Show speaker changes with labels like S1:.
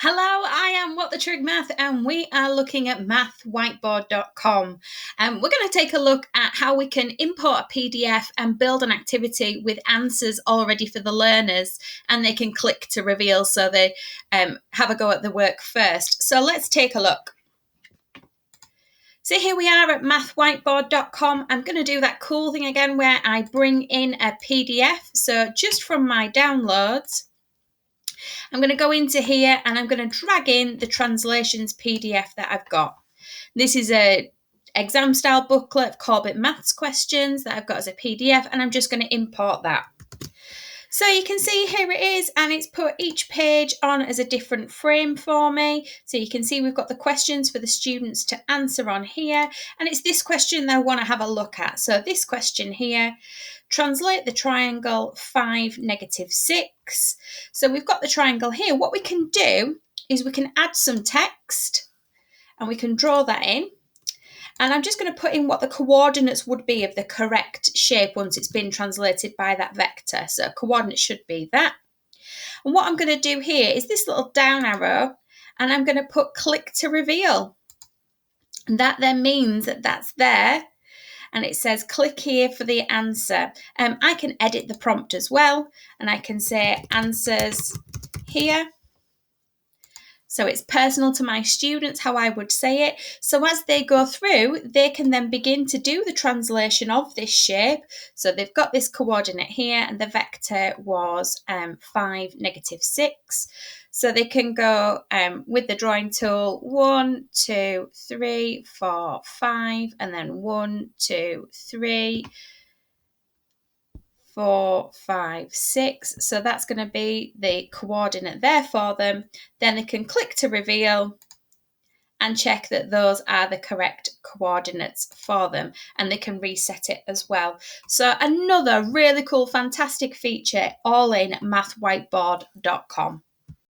S1: Hello, I am What the Trig Math, and we are looking at mathwhiteboard.com. We're going to take a look at how we can import a PDF and build an activity with answers already for the learners, and they can click to reveal so they have a go at the work first. So let's take a look. So here we are at mathwhiteboard.com. I'm going to do that cool thing again where I bring in a PDF. So just from my downloads, I'm going to go into here and I'm going to drag in the translations PDF that I've got. This is a exam style booklet of Corbett Maths questions that I've got as a PDF, and I'm just going to import that. So you can see here it is, and it's put each page on as a different frame for me. So you can see we've got the questions for the students to answer on here, and it's this question that I want to have a look at. So this question here, translate the triangle 5, -6. So we've got the triangle here. What we can do is we can add some text and we can draw that in. And I'm just going to put in what the coordinates would be of the correct shape once it's been translated by that vector. So coordinates should be that. And what I'm going to do here is this little down arrow, and I'm going to put click to reveal. And that then means that that's there. And it says click here for the answer. I can edit the prompt as well, and I can say answers here. So it's personal to my students how I would say it. So as they go through, they can then begin to do the translation of this shape. So they've got this coordinate here, and the vector was 5, -6. So they can go with the drawing tool 1, 2, 3, 4, 5, and then 1, 2, 3, 4, 5, 6. So that's going to be the coordinate there for them. Then they can click to reveal and check that those are the correct coordinates for them, and they can reset it as well. So another really cool, fantastic feature all in mathwhiteboard.com.